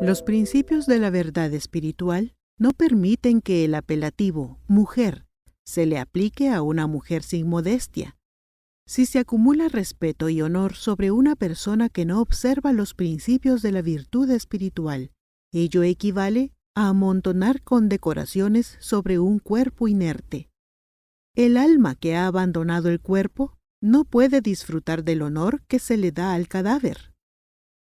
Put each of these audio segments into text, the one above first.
Los principios de la verdad espiritual no permiten que el apelativo mujer se le aplique a una mujer sin modestia. Si se acumula respeto y honor sobre una persona que no observa los principios de la virtud espiritual, ello equivale a amontonar condecoraciones sobre un cuerpo inerte. El alma que ha abandonado el cuerpo no puede disfrutar del honor que se le da al cadáver.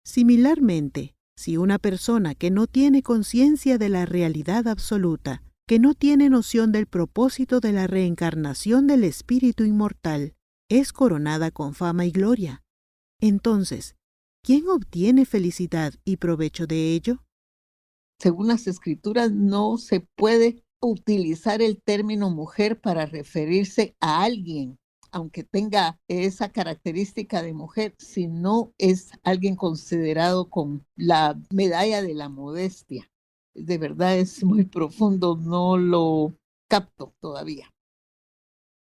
Similarmente, si una persona que no tiene conciencia de la realidad absoluta, que no tiene noción del propósito de la reencarnación del espíritu inmortal, es coronada con fama y gloria, entonces, ¿quién obtiene felicidad y provecho de ello? Según las escrituras, no se puede utilizar el término mujer para referirse a alguien, aunque tenga esa característica de mujer, si no es alguien considerado con la medalla de la modestia. De verdad es muy profundo, no lo capto todavía.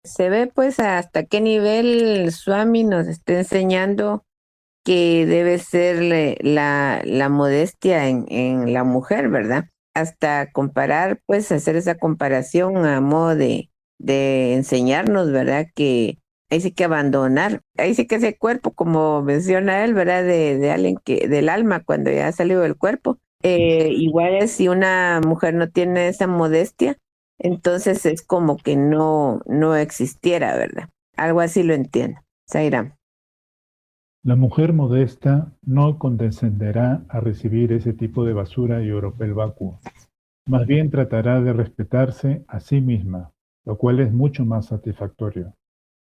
Se ve pues hasta qué nivel Swami nos está enseñando que debe ser la modestia en la mujer, ¿verdad? Hasta comparar, pues hacer esa comparación a modo de enseñarnos, ¿verdad? Que ahí sí que abandonar, ahí sí que ese cuerpo, como menciona él, ¿verdad? De alguien que, del alma cuando ya ha salido del cuerpo. Igual es si una mujer no tiene esa modestia, entonces es como que no existiera, ¿verdad? Algo así lo entiendo. Zairam. La mujer modesta no condescenderá a recibir ese tipo de basura y oropel vacuo. Más bien tratará de respetarse a sí misma, lo cual es mucho más satisfactorio.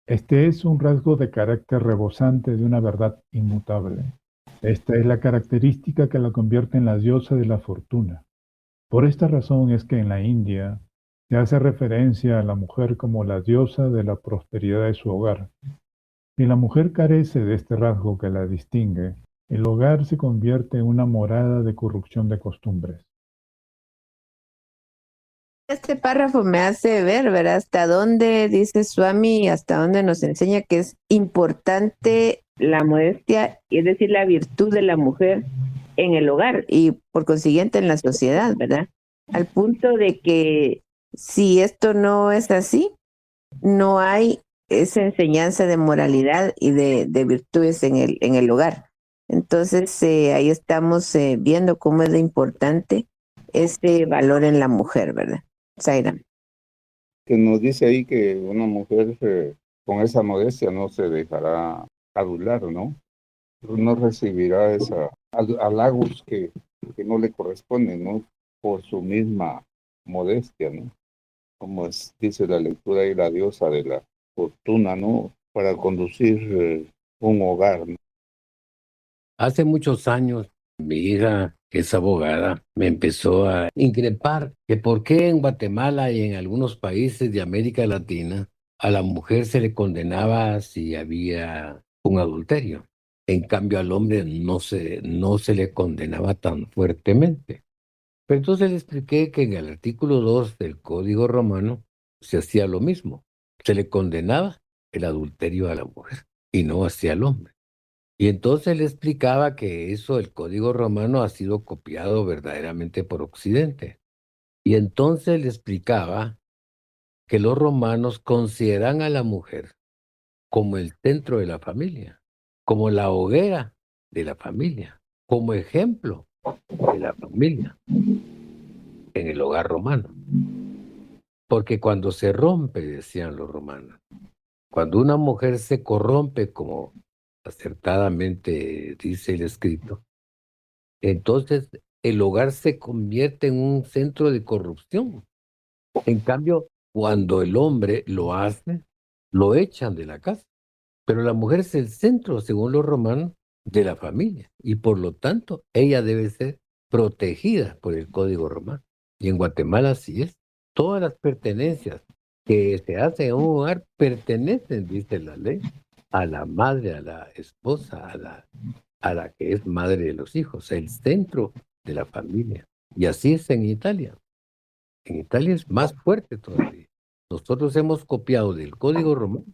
Este es un rasgo de carácter rebosante de una verdad inmutable. Esta es la característica que la convierte en la diosa de la fortuna. Por esta razón es que en la India se hace referencia a la mujer como la diosa de la prosperidad de su hogar. Si la mujer carece de este rasgo que la distingue, el hogar se convierte en una morada de corrupción de costumbres. Este párrafo me hace ver, ¿verdad? Hasta dónde dice Swami, hasta dónde nos enseña que es importante la modestia, es decir, la virtud de la mujer en el hogar y por consiguiente en la sociedad, ¿verdad? Al punto de que si esto no es así, no hay esa enseñanza de moralidad y de virtudes en el hogar. Entonces, ahí estamos viendo cómo es de importante ese valor en la mujer, ¿verdad? Zairam. Que nos dice ahí que una mujer con esa modestia no se dejará adular, ¿no? No recibirá esa halagos que no le corresponden, ¿no? Por su misma modestia, ¿no? Como dice la lectura y la diosa de la fortuna, ¿no? Para conducir un hogar, ¿no? Hace muchos años, mi hija, que es abogada, me empezó a increpar que por qué en Guatemala y en algunos países de América Latina a la mujer se le condenaba si había un adulterio. En cambio, al hombre no se le condenaba tan fuertemente. Pero entonces le expliqué que en el artículo 2 del Código Romano se hacía lo mismo. Se le condenaba el adulterio a la mujer y no hacia el hombre. Y entonces le explicaba que eso, el Código Romano, ha sido copiado verdaderamente por Occidente. Y entonces le explicaba que los romanos consideran a la mujer como el centro de la familia, como la hoguera de la familia, como ejemplo de la familia en el hogar romano. Porque cuando se rompe, decían los romanos, cuando una mujer se corrompe, como acertadamente dice el escrito, entonces el hogar se convierte en un centro de corrupción. En cambio, cuando el hombre lo hace, lo echan de la casa. Pero la mujer es el centro, según los romanos, de la familia. Y por lo tanto, ella debe ser protegida por el Código Romano. Y en Guatemala así es. Todas las pertenencias que se hacen en un hogar pertenecen, dice la ley, a la madre, a la esposa, a la que es madre de los hijos, el centro de la familia. Y así es en Italia. En Italia es más fuerte todavía. Nosotros hemos copiado del Código Romano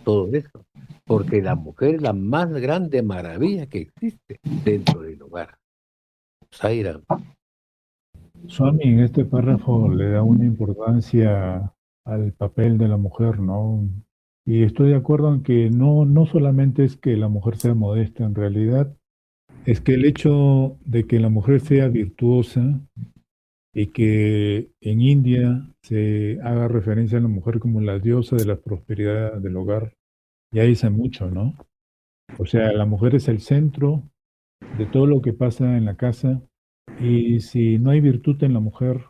todo eso, porque la mujer es la más grande maravilla que existe dentro del hogar. Zaira. Swami en este párrafo le da una importancia al papel de la mujer, ¿no? Y estoy de acuerdo en que no solamente es que la mujer sea modesta, en realidad es que el hecho de que la mujer sea virtuosa y que en India se haga referencia a la mujer como la diosa de la prosperidad del hogar, ya dice mucho, ¿no? O sea, la mujer es el centro de todo lo que pasa en la casa y si no hay virtud en la mujer,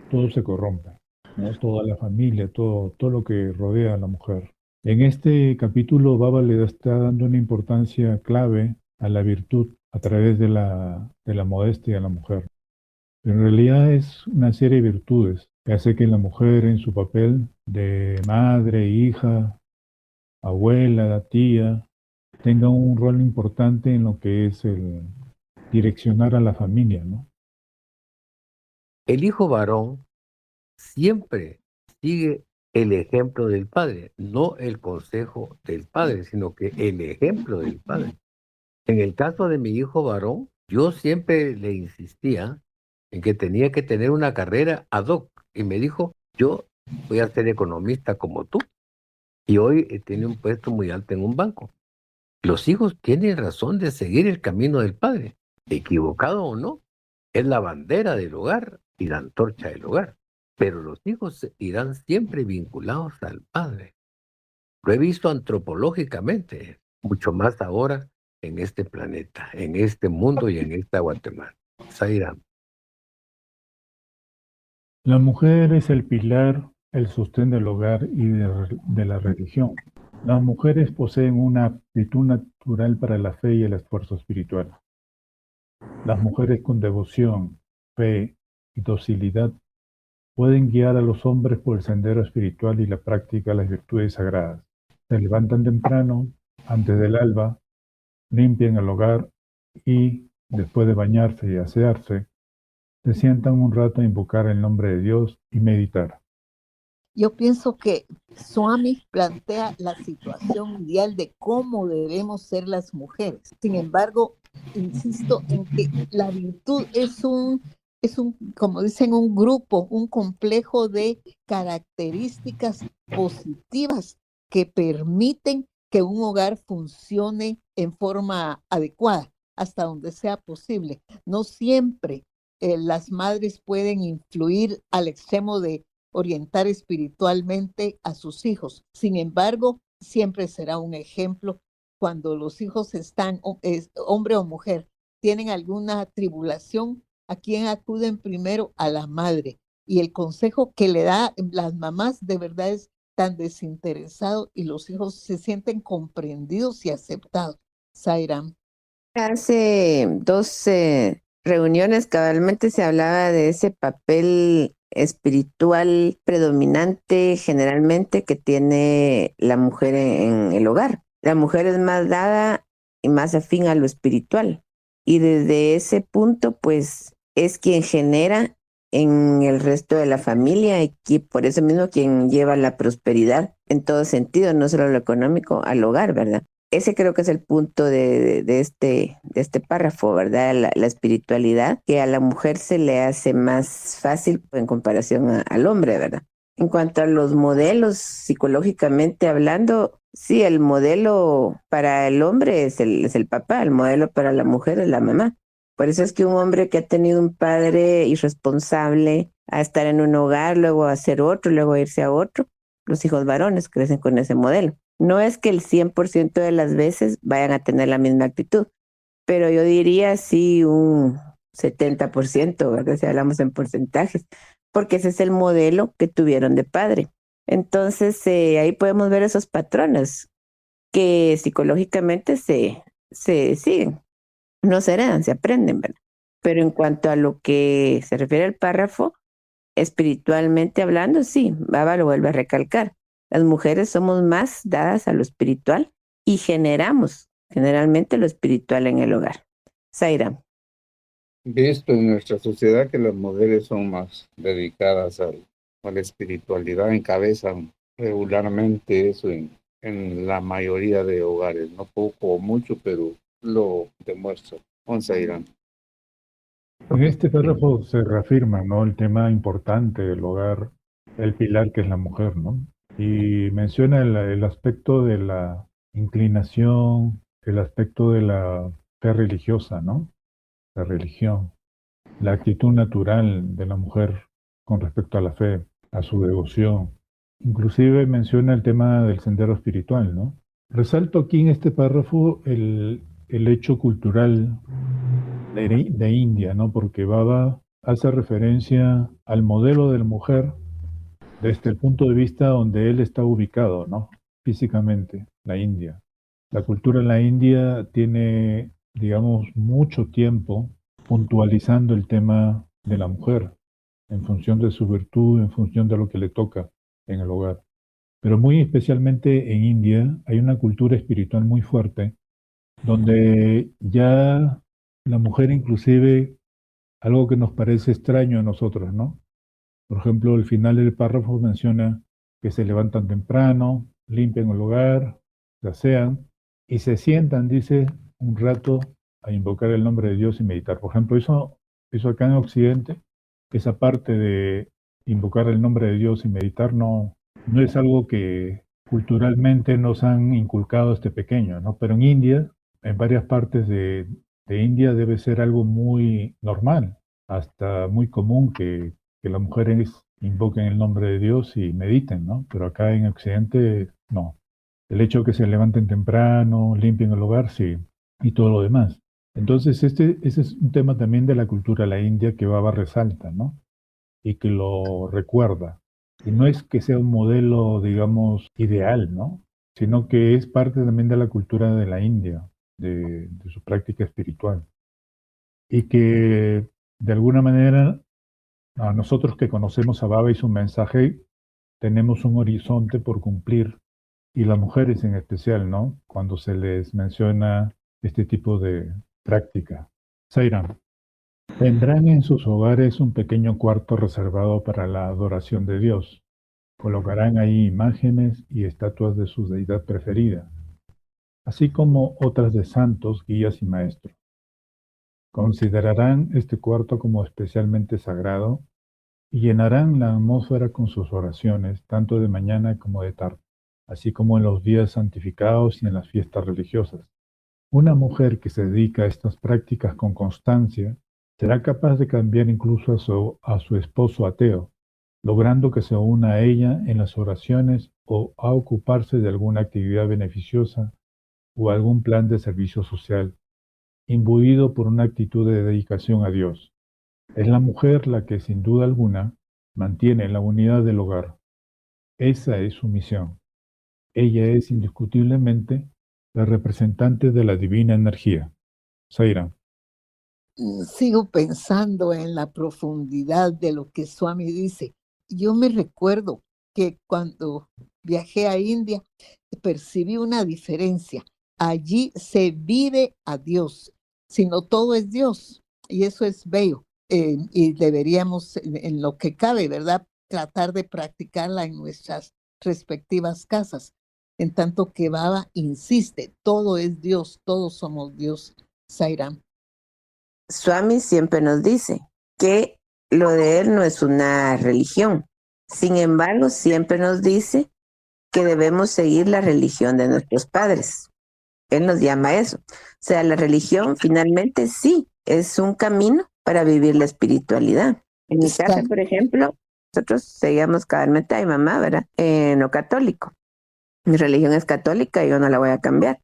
todo se corrompe, ¿no? Toda la familia, todo lo que rodea a la mujer. En este capítulo, Baba le está dando una importancia clave a la virtud a través de la modestia a la mujer. En realidad es una serie de virtudes que hace que la mujer en su papel de madre, hija, abuela, tía, tenga un rol importante en lo que es el direccionar a la familia, ¿no? El hijo varón siempre sigue el ejemplo del padre, no el consejo del padre, sino que el ejemplo del padre. En el caso de mi hijo varón, yo siempre le insistía en que tenía que tener una carrera ad hoc y me dijo, yo voy a ser economista como tú y hoy tiene un puesto muy alto en un banco. Los hijos tienen razón de seguir el camino del padre, equivocado o no, es la bandera del hogar y la antorcha del hogar, pero los hijos irán siempre vinculados al padre. Lo he visto antropológicamente, mucho más ahora en este planeta, en este mundo y en esta Guatemala. Zaira. La mujer es el pilar, el sostén del hogar y de la religión. Las mujeres poseen una aptitud natural para la fe y el esfuerzo espiritual. Las mujeres con devoción, fe y docilidad pueden guiar a los hombres por el sendero espiritual y la práctica de las virtudes sagradas. Se levantan temprano, antes del alba, limpian el hogar y, después de bañarse y asearse, se sientan un rato a invocar el nombre de Dios y meditar. Yo pienso que Swami plantea la situación ideal de cómo debemos ser las mujeres. Sin embargo, insisto en que la virtud es un, como dicen, un grupo, un complejo de características positivas que permiten que un hogar funcione en forma adecuada, hasta donde sea posible. No siempre las madres pueden influir al extremo de orientar espiritualmente a sus hijos. Sin embargo, siempre será un ejemplo cuando los hijos están, hombre o mujer, tienen alguna tribulación, ¿a quién acuden primero? A la madre. Y el consejo que le da las mamás de verdad es tan desinteresado y los hijos se sienten comprendidos y aceptados. Zairam. Hace dos reuniones cabalmente se hablaba de ese papel espiritual predominante generalmente que tiene la mujer en el hogar. La mujer es más dada y más afín a lo espiritual. Y desde ese punto, pues, es quien genera en el resto de la familia y por eso mismo quien lleva la prosperidad en todo sentido, no solo lo económico, al hogar, ¿verdad? Ese creo que es el punto de este párrafo, ¿verdad? La espiritualidad, que a la mujer se le hace más fácil en comparación al hombre, ¿verdad? En cuanto a los modelos, psicológicamente hablando, sí, el modelo para el hombre es el papá, el modelo para la mujer es la mamá. Por eso es que un hombre que ha tenido un padre irresponsable a estar en un hogar, luego a hacer otro, luego a irse a otro, los hijos varones crecen con ese modelo. No es que el 100% de las veces vayan a tener la misma actitud, pero yo diría sí un 70%, ¿verdad? Si hablamos en porcentajes, porque ese es el modelo que tuvieron de padre. Entonces, ahí podemos ver esos patrones que psicológicamente se siguen, no se heredan, se aprenden, ¿verdad? Pero en cuanto a lo que se refiere al párrafo, espiritualmente hablando, sí, Baba lo vuelve a recalcar. Las mujeres somos más dadas a lo espiritual y generamos generalmente lo espiritual en el hogar. Zaira. Visto en nuestra sociedad que las mujeres son más dedicadas a la espiritualidad, encabezan regularmente eso en la mayoría de hogares, no poco o mucho, pero lo demuestra. Zaira. En este párrafo se reafirma, ¿no?, el tema importante del hogar, el pilar que es la mujer, ¿no? Y menciona el aspecto de la inclinación, el aspecto de la fe religiosa, ¿no? La religión, la actitud natural de la mujer con respecto a la fe, a su devoción. Inclusive menciona el tema del sendero espiritual, ¿no? Resalto aquí en este párrafo el hecho cultural de India, ¿no? Porque Baba hace referencia al modelo de la mujer desde el punto de vista donde él está ubicado, ¿no? Físicamente, la India. La cultura en la India tiene, digamos, mucho tiempo puntualizando el tema de la mujer en función de su virtud, en función de lo que le toca en el hogar. Pero muy especialmente en India hay una cultura espiritual muy fuerte donde ya la mujer inclusive, algo que nos parece extraño a nosotros, ¿no? Por ejemplo, el final del párrafo menciona que se levantan temprano, limpian el hogar, se asean y se sientan, dice, un rato a invocar el nombre de Dios y meditar. Por ejemplo, eso acá en Occidente, esa parte de invocar el nombre de Dios y meditar no es algo que culturalmente nos han inculcado desde pequeño, ¿no? Pero en India, en varias partes de India debe ser algo muy normal, hasta muy común que las mujeres invoquen el nombre de Dios y mediten, ¿no? Pero acá en Occidente, no. El hecho de que se levanten temprano, limpien el hogar, sí, y todo lo demás. Entonces, ese es un tema también de la cultura de la India que Baba resalta, ¿no? Y que lo recuerda. Y no es que sea un modelo, digamos, ideal, ¿no? Sino que es parte también de la cultura de la India, de su práctica espiritual. Y que de alguna manera a nosotros que conocemos a Baba y su mensaje, tenemos un horizonte por cumplir, y las mujeres en especial, ¿no? Cuando se les menciona este tipo de práctica. Sairam, tendrán en sus hogares un pequeño cuarto reservado para la adoración de Dios. Colocarán ahí imágenes y estatuas de su deidad preferida, así como otras de santos, guías y maestros. Considerarán este cuarto como especialmente sagrado y llenarán la atmósfera con sus oraciones, tanto de mañana como de tarde, así como en los días santificados y en las fiestas religiosas. Una mujer que se dedica a estas prácticas con constancia será capaz de cambiar incluso a su esposo ateo, logrando que se una a ella en las oraciones o a ocuparse de alguna actividad beneficiosa o algún plan de servicio social, imbuido por una actitud de dedicación a Dios. Es la mujer la que, sin duda alguna, mantiene la unidad del hogar. Esa es su misión. Ella es indiscutiblemente la representante de la divina energía. Zaira. Sigo pensando en la profundidad de lo que Swami dice. Yo me recuerdo que cuando viajé a India, percibí una diferencia. Allí se vive a Dios, sino todo es Dios. Y eso es bello. Y deberíamos, en lo que cabe, ¿verdad?, tratar de practicarla en nuestras respectivas casas. En tanto que Baba insiste, todo es Dios, todos somos Dios. Sairam. Swami siempre nos dice que lo de él no es una religión. Sin embargo, siempre nos dice que debemos seguir la religión de nuestros padres. Él nos llama a eso. O sea, la religión finalmente sí es un camino para vivir la espiritualidad. En mi casa, por ejemplo, nosotros seguíamos cabalmente a mi mamá, ¿verdad? En lo católico. Mi religión es católica y yo no la voy a cambiar.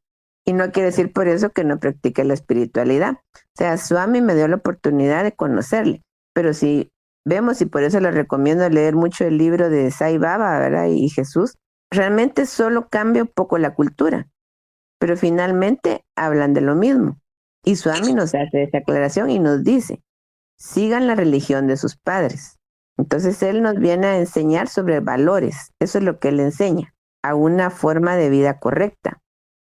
Y no quiere decir por eso que no practique la espiritualidad. O sea, Swami me dio la oportunidad de conocerle. Pero si vemos, y por eso les recomiendo leer mucho el libro de Sai Baba, ¿verdad? Y Jesús, realmente solo cambia un poco la cultura. Pero finalmente hablan de lo mismo. Y Swami nos hace esa aclaración y nos dice, sigan la religión de sus padres. Entonces él nos viene a enseñar sobre valores. Eso es lo que él enseña, a una forma de vida correcta.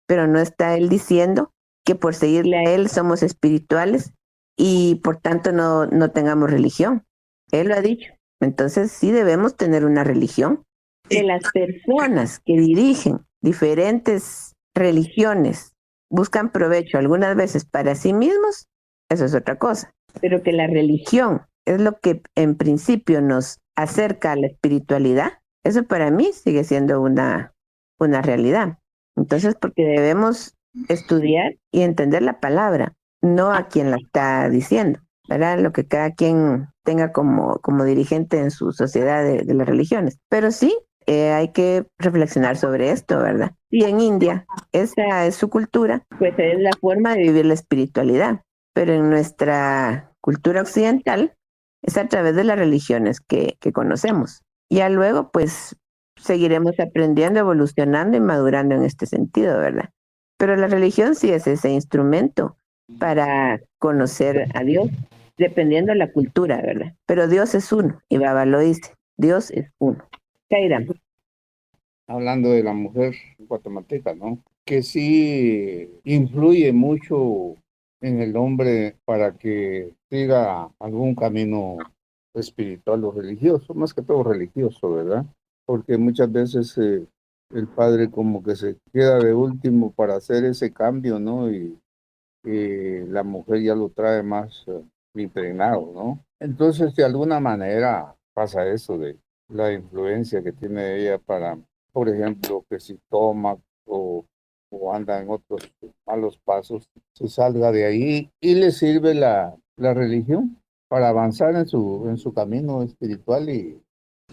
Pero no está él diciendo que por seguirle a él somos espirituales y por tanto no tengamos religión. Él lo ha dicho. Entonces sí debemos tener una religión. Que las personas que dirigen diferentes religiones buscan provecho algunas veces para sí mismos, eso es otra cosa. pero que la religión es lo que en principio nos acerca a la espiritualidad, eso para mí sigue siendo una realidad. Entonces, porque debemos estudiar y entender la palabra, no a quien la está diciendo, ¿verdad? Lo que cada quien tenga como dirigente en su sociedad de las religiones. Pero sí, hay que reflexionar sobre esto, ¿verdad? Y en India, esa es su cultura, pues es la forma de vivir la espiritualidad. Pero en nuestra cultura occidental es a través de las religiones que conocemos. Ya luego, pues, seguiremos aprendiendo, evolucionando y madurando en este sentido, ¿verdad? Pero la religión sí es ese instrumento para conocer a Dios, dependiendo de la cultura, ¿verdad? Pero Dios es uno, y Baba lo dice, Dios es uno. Kaira. Hablando de la mujer guatemalteca, ¿no? Que sí influye mucho en el hombre para que siga algún camino espiritual o religioso, más que todo religioso, ¿verdad? Porque muchas veces el padre como que se queda de último para hacer ese cambio, ¿no? Y la mujer ya lo trae más impregnado, ¿no? Entonces, de alguna manera pasa eso de la influencia que tiene ella para, por ejemplo, que si toma o anda en otros malos pasos, se salga de ahí y le sirve la religión para avanzar en su camino espiritual y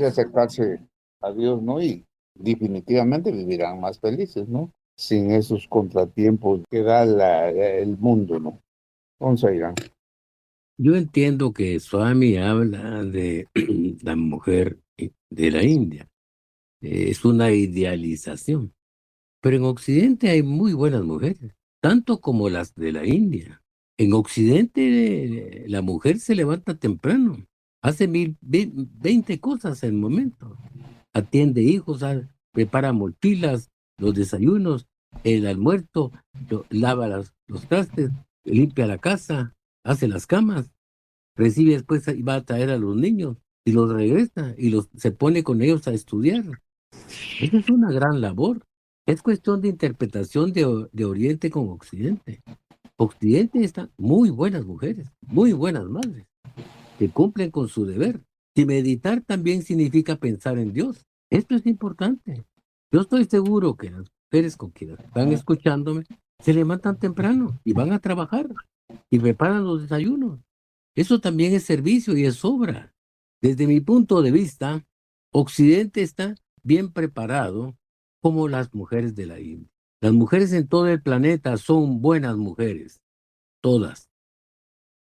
acercarse a Dios, ¿no? Y definitivamente vivirán más felices, ¿no? Sin esos contratiempos que da el mundo, ¿no? Vamos a ir. Yo entiendo que Swami habla de la mujer de la India. Es una idealización. Pero en Occidente hay muy buenas mujeres, tanto como las de la India. En Occidente la mujer se levanta temprano, hace 20 cosas en el momento. Atiende hijos, prepara mochilas, los desayunos, el almuerzo, lava los trastes, limpia la casa, hace las camas, recibe después y va a traer a los niños y los regresa y se pone con ellos a estudiar. Esa es una gran labor. Es cuestión de interpretación de Oriente con Occidente. Occidente están muy buenas mujeres, muy buenas madres, que cumplen con su deber. Y meditar también significa pensar en Dios. Esto es importante. Yo estoy seguro que las mujeres con quienes están escuchándome se levantan temprano y van a trabajar y preparan los desayunos. Eso también es servicio y es obra. Desde mi punto de vista, Occidente está bien preparado como las mujeres de la India. Las mujeres en todo el planeta son buenas mujeres, todas.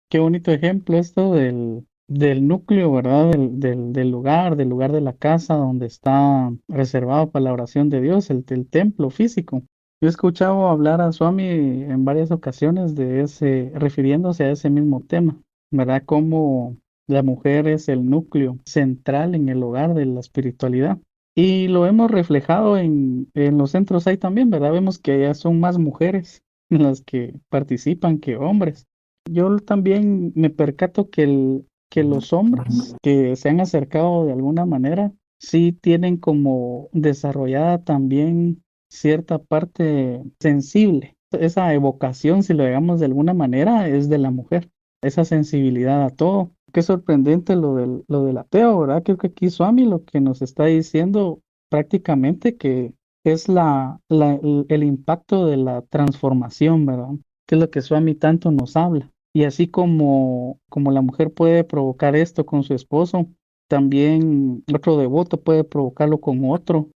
Qué bonito ejemplo esto del núcleo, ¿verdad? Del lugar de la casa donde está reservado para la oración de Dios, el templo físico. Yo he escuchado hablar a Swami en varias ocasiones refiriéndose a ese mismo tema, ¿verdad? Cómo la mujer es el núcleo central en el hogar de la espiritualidad. Y lo hemos reflejado en los centros ahí también, ¿verdad? Vemos que ya son más mujeres las que participan que hombres. Yo también me percato que los hombres que se han acercado de alguna manera sí tienen como desarrollada también cierta parte sensible. Esa evocación, si lo digamos de alguna manera, es de la mujer, esa sensibilidad a todo. Qué sorprendente lo del ateo, ¿verdad? Creo que aquí Swami lo que nos está diciendo prácticamente que es el impacto de la transformación, ¿verdad? Que es lo que Swami tanto nos habla. Y así como la mujer puede provocar esto con su esposo, también otro devoto puede provocarlo con otro.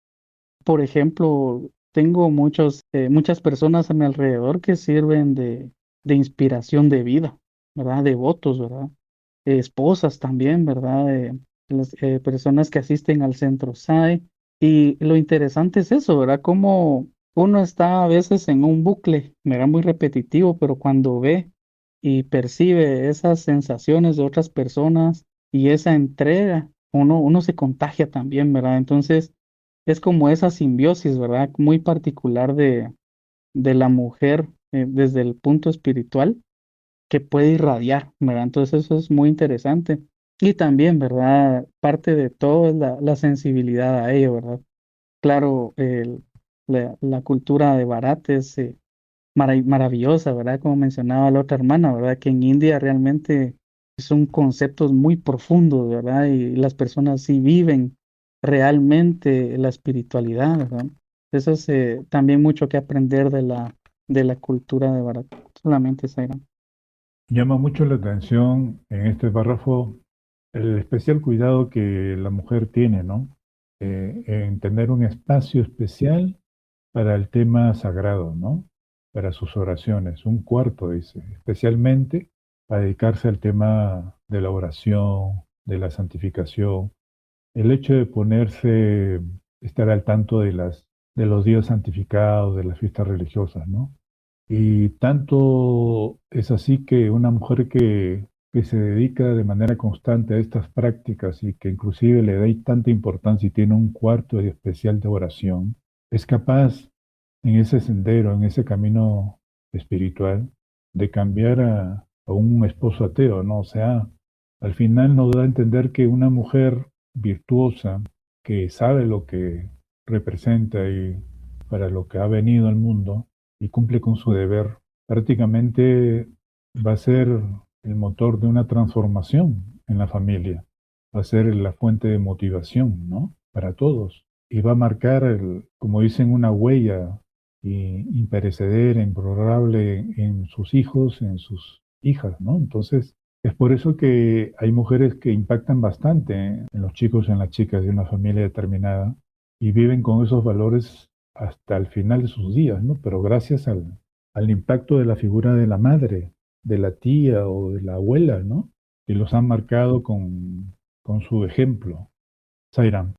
Por ejemplo, tengo muchas personas a mi alrededor que sirven de inspiración de vida, ¿verdad? Devotos, ¿verdad? Esposas también, ¿verdad? Las personas que asisten al centro SAE. Y lo interesante es eso, ¿verdad? Como uno está a veces en un bucle, ¿verdad? Muy repetitivo, pero cuando ve y percibe esas sensaciones de otras personas y esa entrega, uno se contagia también, ¿verdad? Entonces, es como esa simbiosis, ¿verdad? Muy particular de la mujer desde el punto espiritual que puede irradiar, ¿verdad? Entonces eso es muy interesante. Y también, ¿verdad? Parte de todo es la sensibilidad a ello, ¿verdad? Claro, la cultura de Bharat es maravillosa, ¿verdad? Como mencionaba la otra hermana, ¿verdad? Que en India realmente son conceptos muy profundos, ¿verdad? Y las personas sí viven realmente la espiritualidad, ¿verdad? Eso es también mucho que aprender de la cultura de Barak. Solamente, Zaira. Llama mucho la atención en este párrafo el especial cuidado que la mujer tiene, ¿no? En tener un espacio especial para el tema sagrado, ¿no? Para sus oraciones, un cuarto, dice, especialmente para dedicarse al tema de la oración, de la santificación, el hecho de ponerse, estar al tanto de los días santificados, de las fiestas religiosas, ¿no? Y tanto es así que una mujer que se dedica de manera constante a estas prácticas y que inclusive le da tanta importancia y tiene un cuarto especial de oración, es capaz en ese sendero, en ese camino espiritual, de cambiar a un esposo ateo, ¿no? O sea, al final nos da a entender que una mujer virtuosa, que sabe lo que representa y para lo que ha venido al mundo y cumple con su deber, prácticamente va a ser el motor de una transformación en la familia, va a ser la fuente de motivación, ¿no? Para todos. Y va a marcar, como dicen, una huella imperecedera, improrrogable en sus hijos, en sus hijas, ¿no? Entonces, es por eso que hay mujeres que impactan bastante en los chicos y en las chicas de una familia determinada y viven con esos valores hasta el final de sus días, ¿no? Pero gracias al impacto de la figura de la madre, de la tía o de la abuela, ¿no? Que los han marcado con su ejemplo. Zairam.